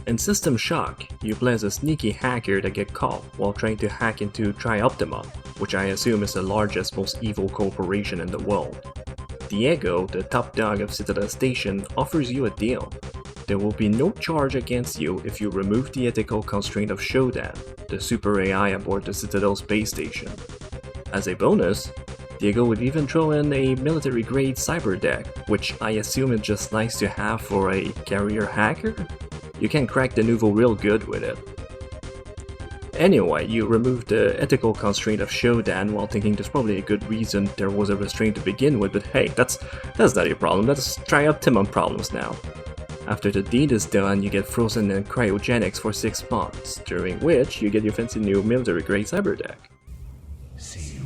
In System Shock, you play as a sneaky hacker that gets caught while trying to hack into Trioptima, which I assume is the largest, most evil corporation in the world. Diego, the top dog of Citadel Station, offers you a deal. There will be no charge against you if you remove the ethical constraint of Shodan, the super AI aboard the Citadel space station. As a bonus, Diego would even throw in a military-grade cyber deck, which I assume is just nice to have for a career hacker? You can crack the Nouveau real good with it. Anyway, you remove the ethical constraint of Shodan while thinking there's probably a good reason there was a restraint to begin with, but hey, that's not your problem, let's try Optimum problems now. After the deed is done, you get frozen in cryogenics for 6 months, during which you get your fancy new military-grade cyber deck. See you.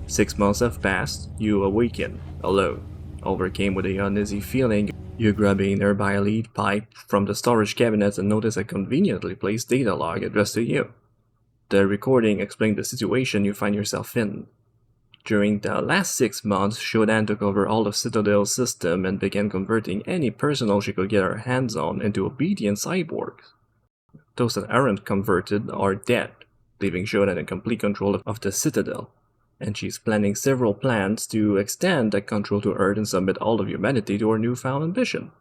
6 months have passed, you awaken, alone. Overcame with a uneasy feeling, you grab a nearby lead pipe from the storage cabinet and notice a conveniently placed data log addressed to you. The recording explains the situation you find yourself in. During the last 6 months, Shodan took over all of Citadel's system and began converting any personnel she could get her hands on into obedient cyborgs. Those that aren't converted are dead, leaving Shodan in complete control of the Citadel. And she's planning several plans to extend that control to Earth and submit all of humanity to her newfound ambition.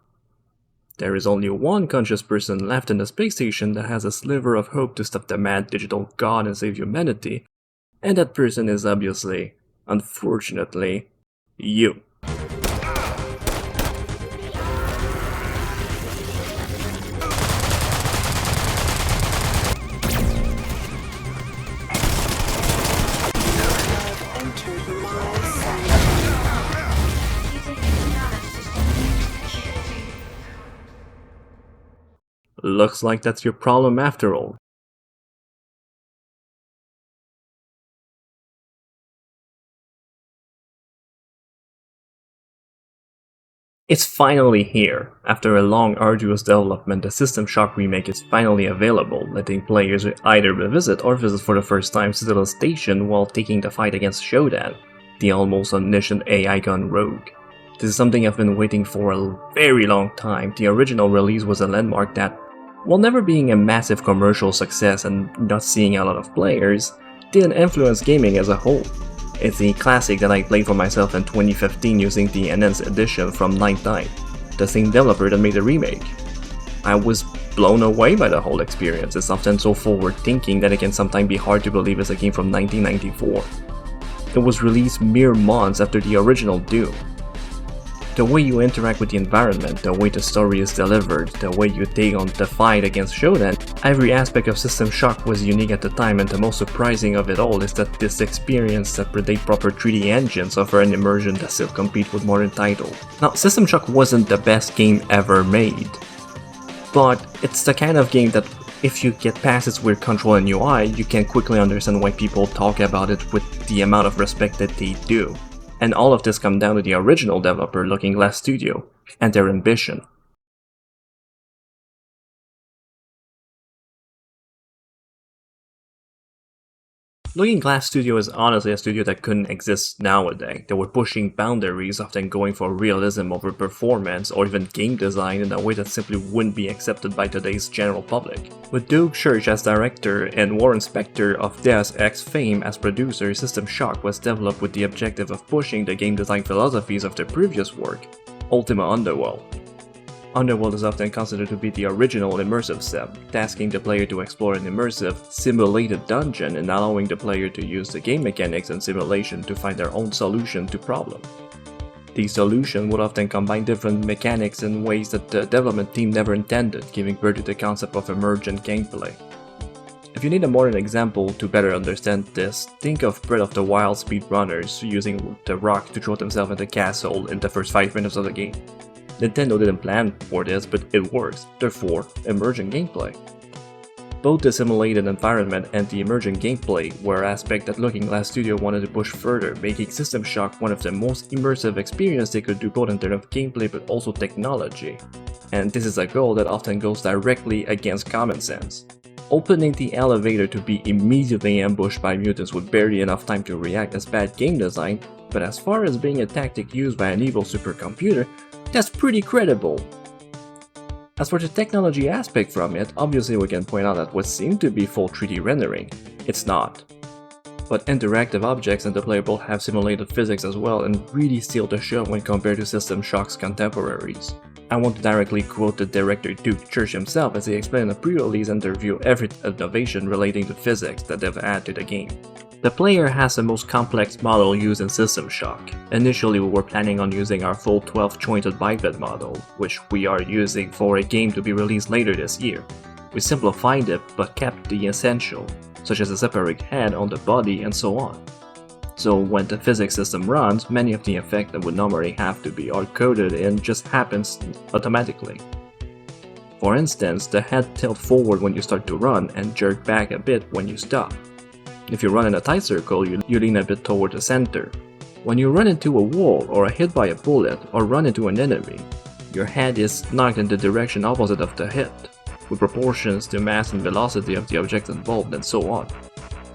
There is only one conscious person left in the space station that has a sliver of hope to stop the mad digital god and save humanity, and that person is obviously, unfortunately, you. Looks like that's your problem after all. It's finally here. After a long, arduous development, the System Shock remake is finally available, letting players either revisit or visit for the first time Citadel Station while taking the fight against Shodan, the almost omniscient AI gun rogue. This is something I've been waiting for a very long time. The original release was a landmark that, while never being a massive commercial success and not seeing a lot of players, didn't influence gaming as a whole. It's a classic that I played for myself in 2015 using the enhanced edition from Nightdive, the same developer that made the remake. I was blown away by the whole experience. It's often so forward-thinking that it can sometimes be hard to believe it's a game from 1994. It was released mere months after the original Doom. The way you interact with the environment, the way the story is delivered, the way you take on the fight against Shodan, every aspect of System Shock was unique at the time, and the most surprising of it all is that this experience that predate proper 3D engines offer an immersion that still compete with modern titles. Now, System Shock wasn't the best game ever made, but it's the kind of game that if you get past its weird control and UI, you can quickly understand why people talk about it with the amount of respect that they do. And all of this comes down to the original developer, Looking Glass Studio, and their ambition. Looking Glass Studio is honestly a studio that couldn't exist nowadays. They were pushing boundaries, often going for realism over performance or even game design in a way that simply wouldn't be accepted by today's general public. With Doug Church as director and Warren Spector of Deus Ex fame as producer, System Shock was developed with the objective of pushing the game design philosophies of their previous work, Ultima Underworld. Underworld is often considered to be the original immersive step, tasking the player to explore an immersive, simulated dungeon and allowing the player to use the game mechanics and simulation to find their own solution to problems. These solutions would often combine different mechanics in ways that the development team never intended, giving birth to the concept of emergent gameplay. If you need a modern example to better understand this, think of Breath of the Wild speedrunners using the rock to throw themselves into the castle in the first 5 minutes of the game. Nintendo didn't plan for this, but it works, therefore, emergent gameplay. Both the simulated environment and the emergent gameplay were aspects that Looking Glass Studio wanted to push further, making System Shock one of the most immersive experiences they could do both in terms of gameplay but also technology. And this is a goal that often goes directly against common sense. Opening the elevator to be immediately ambushed by mutants with barely enough time to react is bad game design, but as far as being a tactic used by an evil supercomputer, that's pretty credible. As for the technology aspect from it, obviously we can point out that what seemed to be full 3D rendering, it's not. But interactive objects in the playable have simulated physics as well and really steal the show when compared to System Shock's contemporaries. I want to directly quote the director Duke Church himself as he explained in a pre-release interview every innovation relating to physics that they've added to the game. The player has the most complex model used in System Shock. Initially we were planning on using our full 12-jointed biped model, which we are using for a game to be released later this year. We simplified it but kept the essential, such as a separate head on the body and so on. So when the physics system runs, many of the effects that would normally have to be hard-coded in just happens automatically. For instance, the head tilts forward when you start to run and jerk back a bit when you stop. If you run in a tight circle, you lean a bit toward the center. When you run into a wall or are hit by a bullet or run into an enemy, your head is knocked in the direction opposite of the hit, with proportions to mass and velocity of the object involved and so on.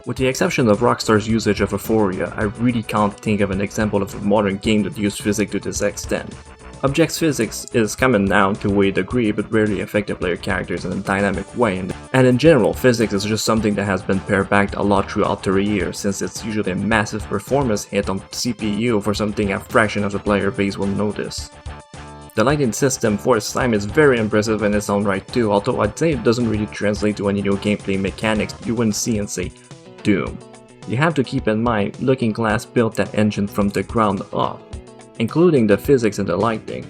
With the exception of Rockstar's usage of Euphoria, I really can't think of an example of a modern game that used physics to this extent. Object physics is common now to a degree but rarely affect the player characters in a dynamic way, and in general, physics is just something that has been pared back a lot throughout the years, since it's usually a massive performance hit on CPU for something a fraction of the player base will notice. The lighting system for its time is very impressive in its own right too, although I'd say it doesn't really translate to any new gameplay mechanics you wouldn't see in, say, Doom. You have to keep in mind, Looking Glass built that engine from the ground up, including the physics and the lighting.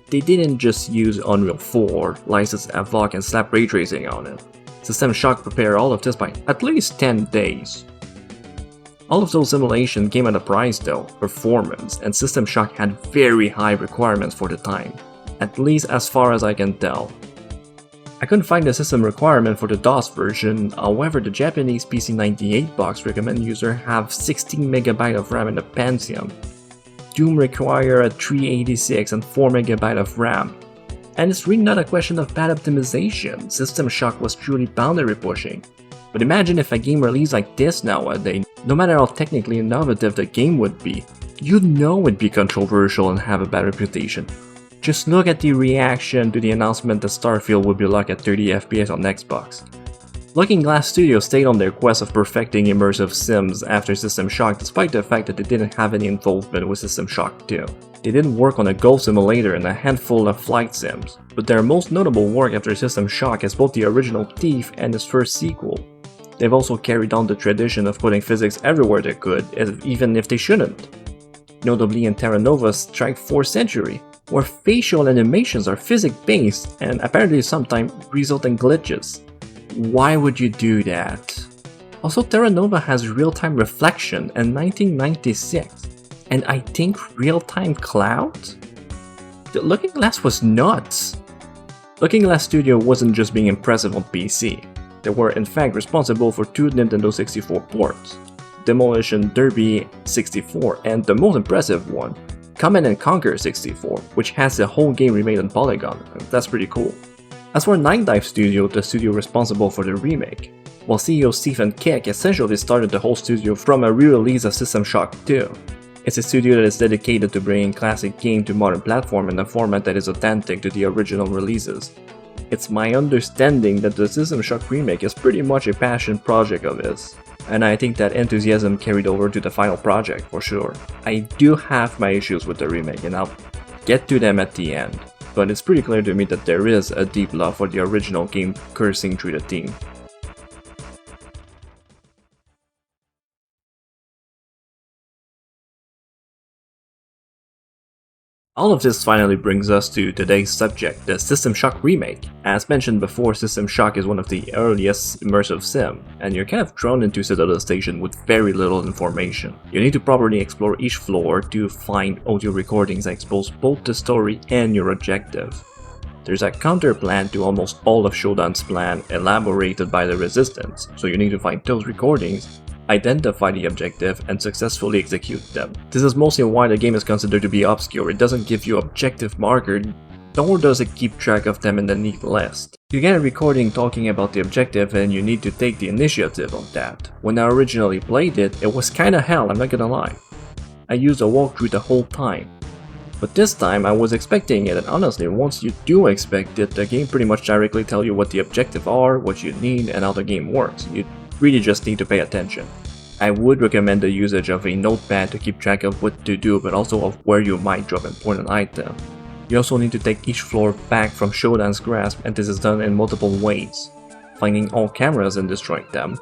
They didn't just use Unreal 4, license Avoc and slap ray tracing on it. System Shock prepared all of this by at least 10 days. All of those simulations came at a price though, performance, and System Shock had very high requirements for the time, at least as far as I can tell. I couldn't find the system requirement for the DOS version, however the Japanese PC98 box recommend users have 16MB of RAM in the Pentium. Doom require a 386 and 4MB of RAM. And it's really not a question of bad optimization, System Shock was truly boundary pushing. But imagine if a game released like this nowadays, no matter how technically innovative the game would be, you'd know it'd be controversial and have a bad reputation. Just look at the reaction to the announcement that Starfield would be locked at 30 FPS on Xbox. Looking Glass Studios stayed on their quest of perfecting immersive sims after System Shock despite the fact that they didn't have any involvement with System Shock 2. They didn't work on a golf simulator and a handful of flight sims, but their most notable work after System Shock is both the original Thief and its first sequel. They've also carried on the tradition of putting physics everywhere they could, even if they shouldn't. Notably in Terra Nova's Strike Force Century, where facial animations are physics-based and apparently sometimes result in glitches. Why would you do that? Also, Terra Nova has real-time reflection in 1996, and I think real-time cloud? The Looking Glass was nuts! Looking Glass Studio wasn't just being impressive on PC, they were in fact responsible for 2 Nintendo 64 ports, Demolition Derby 64 and the most impressive one, Command & Conquer 64, which has the whole game remade on Polygon. That's pretty cool. As for Nightdive Studio, the studio responsible for the remake, while CEO Stephen Kick essentially started the whole studio from a re-release of System Shock 2. It's a studio that is dedicated to bringing classic games to modern platform in a format that is authentic to the original releases. It's my understanding that the System Shock remake is pretty much a passion project of his, and I think that enthusiasm carried over to the final project for sure. I do have my issues with the remake and I'll get to them at the end, but it's pretty clear to me that there is a deep love for the original game coursing through the theme. All of this finally brings us to today's subject, the System Shock remake. As mentioned before, System Shock is one of the earliest immersive sim, and you're kind of thrown into Citadel Station with very little information. You need to properly explore each floor to find audio recordings that expose both the story and your objective. There's a counter plan to almost all of Shodan's plan elaborated by the Resistance, so you need to find those recordings, identify the objective, and successfully execute them. This is mostly why the game is considered to be obscure. It doesn't give you objective marker nor does it keep track of them in the neat list. You get a recording talking about the objective and you need to take the initiative on that. When I originally played it, it was kinda hell, I'm not gonna lie. I used a walkthrough the whole time. But this time I was expecting it, and honestly, once you do expect it, the game pretty much directly tells you what the objectives are, what you need, and how the game works. You really just need to pay attention. I would recommend the usage of a notepad to keep track of what to do, but also of where you might drop important items. You also need to take each floor back from Shodan's grasp, and this is done in multiple ways. Finding all cameras and destroying them.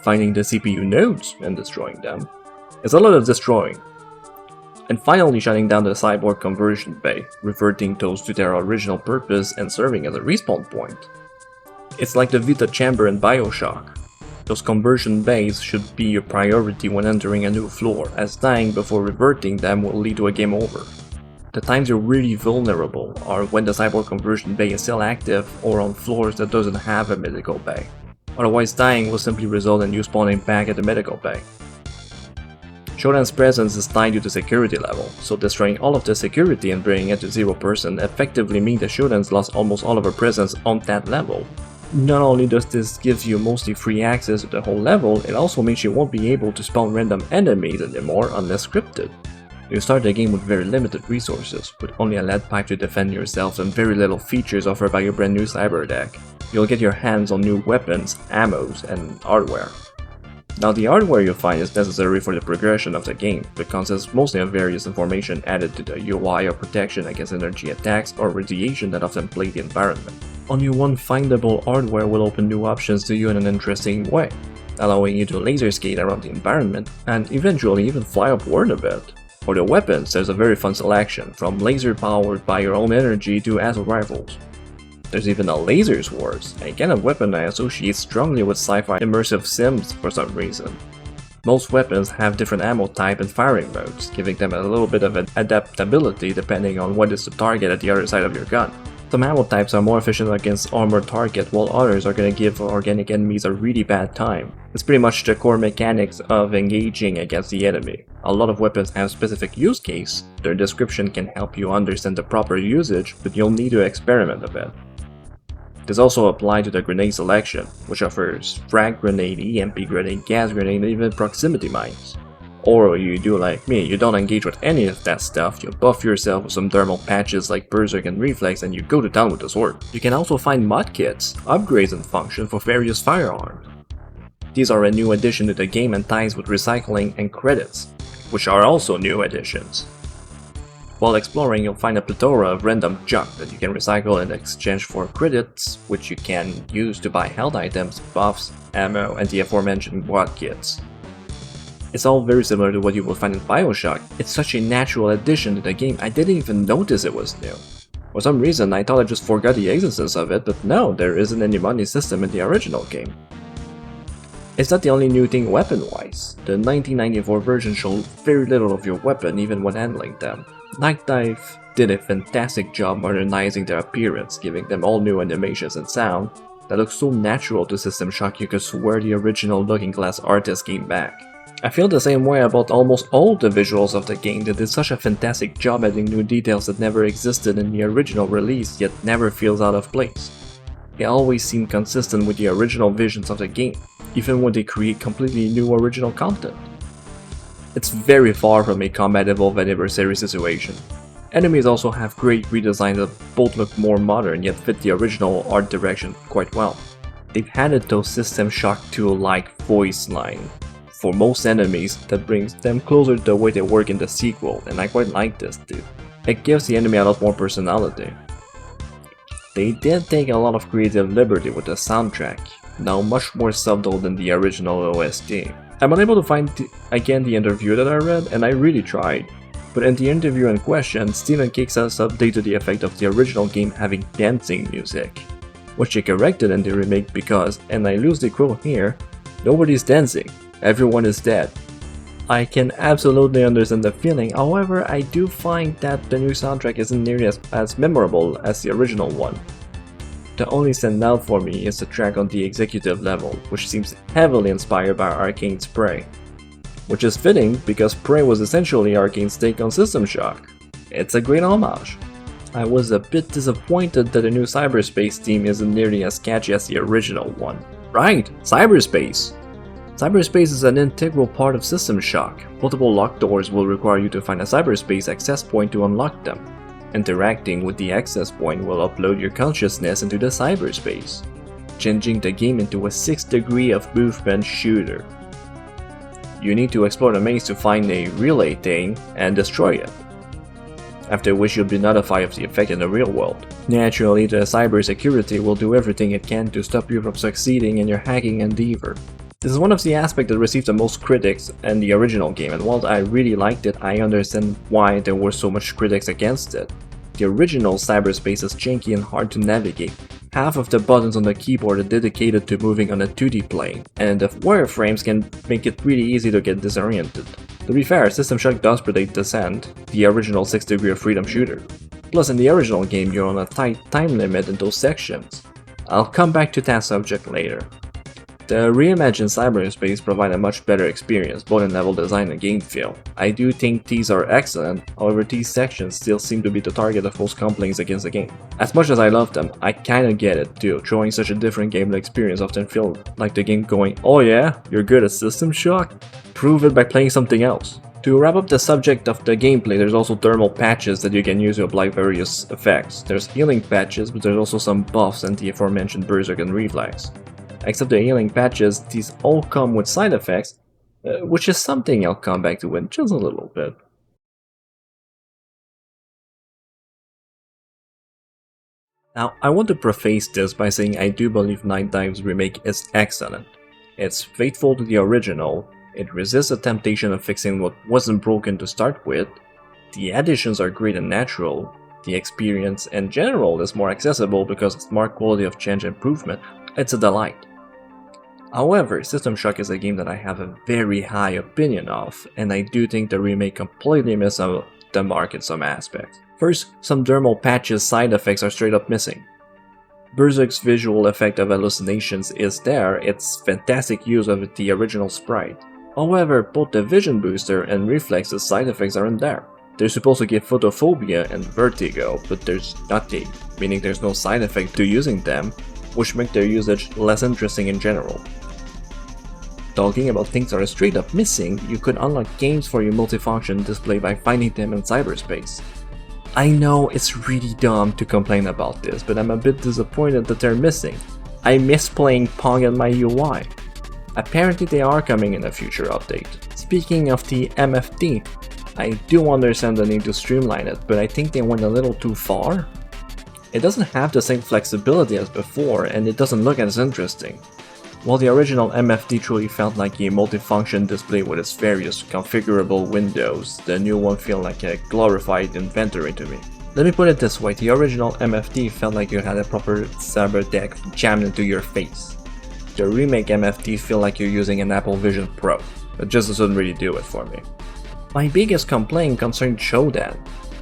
Finding the CPU nodes and destroying them. It's a lot of destroying. And finally shutting down the cyborg conversion bay, reverting those to their original purpose and serving as a respawn point. It's like the Vita chamber in Bioshock. Those conversion bays should be your priority when entering a new floor, as dying before reverting them will lead to a game over. The times you're really vulnerable are when the cyborg conversion bay is still active or on floors that doesn't have a medical bay. Otherwise dying will simply result in you spawning back at the medical bay. Shodan's presence is tied to the security level, so destroying all of the security and bringing it to 0% effectively means that Shodan's lost almost all of her presence on that level. Not only does this give you mostly free access to the whole level, it also means you won't be able to spawn random enemies anymore unless scripted. You start the game with very limited resources, with only a lead pipe to defend yourself and very little features offered by your brand new cyber deck. You'll get your hands on new weapons, ammos, and hardware. Now the hardware you find is necessary for the progression of the game, but consists mostly of various information added to the UI or protection against energy attacks or radiation that often plague the environment. Only one findable hardware will open new options to you in an interesting way, allowing you to laser skate around the environment and eventually even fly upward a bit. For the weapons, there's a very fun selection, from laser powered by your own energy to assault rifles. There's even a laser swords, a kind of weapon I associate strongly with sci-fi immersive sims for some reason. Most weapons have different ammo type and firing modes, giving them a little bit of adaptability depending on what is the target at the other side of your gun. Some ammo types are more efficient against armored target, while others are gonna give organic enemies a really bad time. It's pretty much the core mechanics of engaging against the enemy. A lot of weapons have specific use case, their description can help you understand the proper usage, but you'll need to experiment a bit. This also applies to the grenade selection, which offers frag grenade, EMP grenade, gas grenade, and even proximity mines. Or you do like me, you don't engage with any of that stuff, you buff yourself with some thermal patches like Berserk and Reflex and you go to town with the sword. You can also find mod kits, upgrades and function for various firearms. These are a new addition to the game and ties with recycling and credits, which are also new additions. While exploring, you'll find a plethora of random junk that you can recycle in exchange for credits, which you can use to buy health items, buffs, ammo, and the aforementioned mod kits. It's all very similar to what you will find in Bioshock. It's such a natural addition to the game, I didn't even notice it was new. For some reason, I thought I just forgot the existence of it, but no, there isn't any money system in the original game. It's not the only new thing weapon-wise. The 1994 version showed very little of your weapon even when handling them. Nightdive did a fantastic job modernizing their appearance, giving them all new animations and sound that look so natural to System Shock you could swear the original Looking Glass artist came back. I feel the same way about almost all the visuals of the game. They did such a fantastic job adding new details that never existed in the original release, yet never feels out of place. They always seem consistent with the original visions of the game, even when they create completely new original content. It's very far from a Combat Evolved Anniversary situation. Enemies also have great redesigns that both look more modern yet fit the original art direction quite well. They've added those System Shock 2-like voice line for most enemies that brings them closer to the way they work in the sequel, and I quite like this too. It gives the enemy a lot more personality. They did take a lot of creative liberty with the soundtrack, now much more subtle than the original OST. I'm unable to find again the interview that I read, and I really tried. But in the interview in question, Steven kicks us update to the effect of the original game having dancing music, which they corrected in the remake because, and I loosely quote here, "Nobody's dancing, everyone is dead." I can absolutely understand the feeling, however I do find that the new soundtrack isn't nearly as memorable as the original one. The only standout for me is the track on the executive level, which seems heavily inspired by Arcane's Prey. Which is fitting because Prey was essentially Arcane's take on System Shock. It's a great homage. I was a bit disappointed that the new cyberspace theme isn't nearly as catchy as the original one. Right, cyberspace! Cyberspace is an integral part of System Shock. Multiple locked doors will require you to find a cyberspace access point to unlock them. Interacting with the access point will upload your consciousness into the cyberspace, changing the game into a 6th degree of movement shooter. You need to explore the maze to find a relay thing and destroy it, after which you'll be notified of the effect in the real world. Naturally, the cybersecurity will do everything it can to stop you from succeeding in your hacking endeavor. This is one of the aspects that received the most critics in the original game, and while I really liked it, I understand why there were so much critics against it. The original cyberspace is janky and hard to navigate. Half of the buttons on the keyboard are dedicated to moving on a 2D plane, and the wireframes can make it really easy to get disoriented. To be fair, System Shock does predate Descent, the original 6th degree of freedom shooter. Plus, in the original game, you're on a tight time limit in those sections. I'll come back to that subject later. The reimagined cyberspace provide a much better experience, both in level design and game feel. I do think these are excellent, however these sections still seem to be the target of most complaints against the game. As much as I love them, I kinda get it too. Throwing such a different gameplay experience often feels like the game going, "Oh yeah? You're good at System Shock? Prove it by playing something else." To wrap up the subject of the gameplay, there's also thermal patches that you can use to apply various effects. There's healing patches, but there's also some buffs and the aforementioned Berserk and Reflex. Except the healing patches, these all come with side effects, which is something I'll come back to in just a little bit. Now, I want to preface this by saying I do believe Nightdive's remake is excellent. It's faithful to the original, it resists the temptation of fixing what wasn't broken to start with, the additions are great and natural, the experience in general is more accessible because of smart quality of change improvement. It's a delight. However, System Shock is a game that I have a very high opinion of, and I do think the remake completely missed the mark in some aspects. First, some thermal patches side effects are straight up missing. Berserk's visual effect of hallucinations is there, it's fantastic use of the original sprite. However, both the vision booster and reflexes side effects aren't there. They're supposed to give photophobia and vertigo, but there's nothing, meaning there's no side effect to using them, which make their usage less interesting in general. Talking about things that are straight up missing, you could unlock games for your multifunction display by finding them in cyberspace. I know it's really dumb to complain about this, but I'm a bit disappointed that they're missing. I miss playing Pong on my UI. Apparently they are coming in a future update. Speaking of the MFT, I do understand the need to streamline it, but I think they went a little too far. It doesn't have the same flexibility as before, and it doesn't look as interesting. While the original MFT truly felt like a multifunction display with its various configurable windows, the new one feels like a glorified inventory to me. Let me put it this way, the original MFT felt like you had a proper cyber deck jammed into your face. The remake MFT feel like you're using an Apple Vision Pro. It just doesn't really do it for me. My biggest complaint concerns Shodan.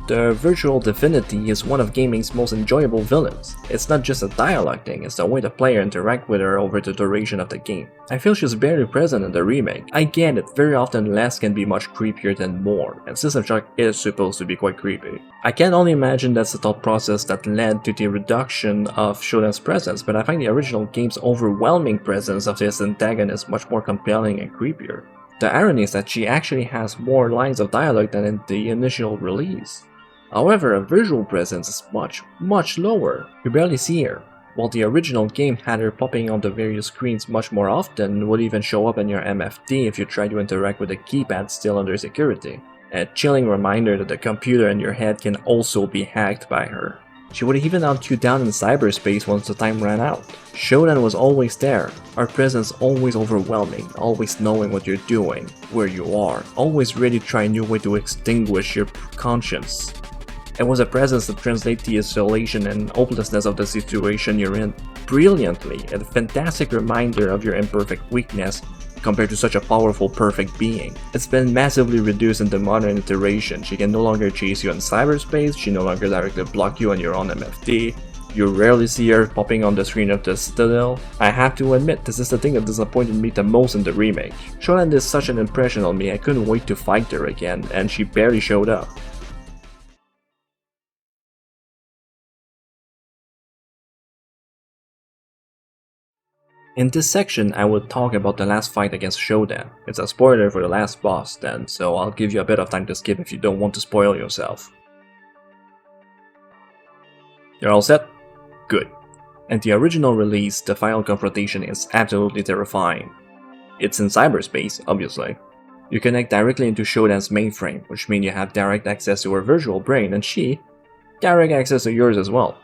The virtual divinity is one of gaming's most enjoyable villains. It's not just a dialogue thing, it's the way the player interact with her over the duration of the game. I feel she's barely present in the remake. I get it, very often less can be much creepier than more, and System Shock is supposed to be quite creepy. I can only imagine that's the thought process that led to the reduction of Shodan's presence, but I find the original game's overwhelming presence of this antagonist much more compelling and creepier. The irony is that she actually has more lines of dialogue than in the initial release. However, her visual presence is much lower. You barely see her. While the original game had her popping on the various screens much more often, would even show up in your MFT if you try to interact with the keypad still under security. A chilling reminder that the computer in your head can also be hacked by her. She would even hunt you down in cyberspace once the time ran out. Shodan was always there, her presence always overwhelming, always knowing what you're doing, where you are, always ready to try a new way to extinguish your conscience. It was a presence that translates the isolation and hopelessness of the situation you're in brilliantly, a fantastic reminder of your imperfect weakness compared to such a powerful perfect being. It's been massively reduced in the modern iteration. She can no longer chase you in cyberspace, she no longer directly block you on your own MFT, you rarely see her popping on the screen of the Citadel. I have to admit, this is the thing that disappointed me the most in the remake. Shodan did such an impression on me, I couldn't wait to fight her again, and she barely showed up. In this section, I will talk about the last fight against Shodan. It's a spoiler for the last boss then, so I'll give you a bit of time to skip if you don't want to spoil yourself. You're all set? Good. In the original release, the final confrontation is absolutely terrifying. It's in cyberspace, obviously. You connect directly into Shodan's mainframe, which means you have direct access to her virtual brain, and she, direct access to yours as well.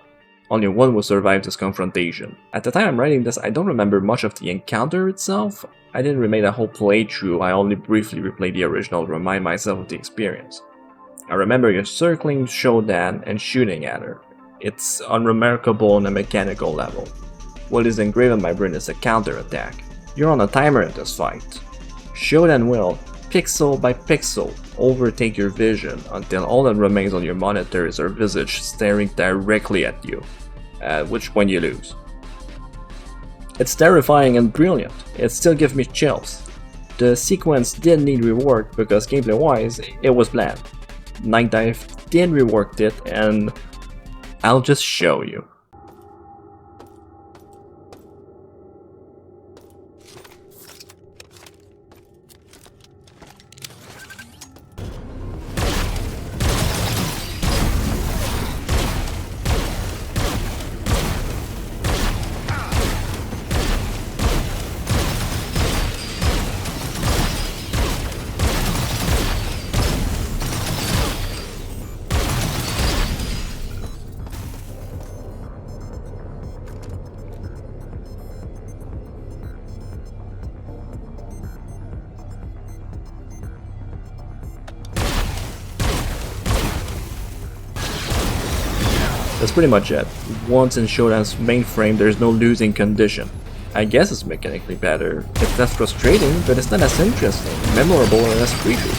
Only one will survive this confrontation. At the time I'm writing this, I don't remember much of the encounter itself. I didn't remake a whole playthrough, I only briefly replayed the original to remind myself of the experience. I remember you circling Shodan and shooting at her. It's unremarkable on a mechanical level. What is engraved in my brain is a counter-attack. You're on a timer in this fight. Shodan will, pixel by pixel, overtake your vision until all that remains on your monitor is her visage staring directly at you, at which point you lose. It's terrifying and brilliant, it still gives me chills. The sequence did need rework because gameplay wise, it was bland. Nightdive did rework it and I'll just show you. That's pretty much it. Once in Shodan's mainframe, there's no losing condition. I guess it's mechanically better. It's less frustrating, but it's not as interesting, memorable, or as creepy.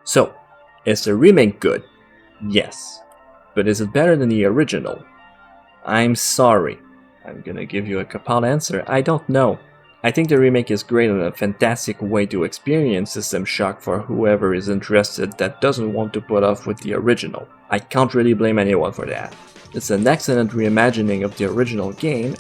So, is the remake good? Yes. But is it better than the original? I'm sorry. I'm gonna give you a kaput answer, I don't know. I think the remake is great and a fantastic way to experience System Shock for whoever is interested that doesn't want to put off with the original. I can't really blame anyone for that. It's an excellent reimagining of the original game.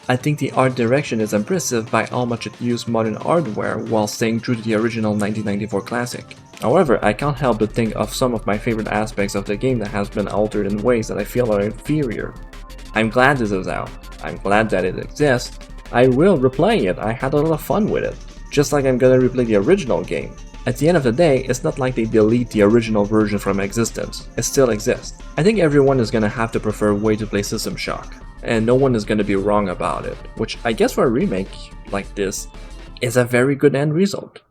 I think the art direction is impressive by how much it used modern hardware while staying true to the original 1994 classic. However, I can't help but think of some of my favorite aspects of the game that has been altered in ways that I feel are inferior. I'm glad this is out. I'm glad that it exists. I will replay it, I had a lot of fun with it. Just like I'm gonna replay the original game. At the end of the day, it's not like they delete the original version from existence, it still exists. I think everyone is gonna have to prefer a way to play System Shock, and no one is gonna be wrong about it, which I guess for a remake like this is a very good end result.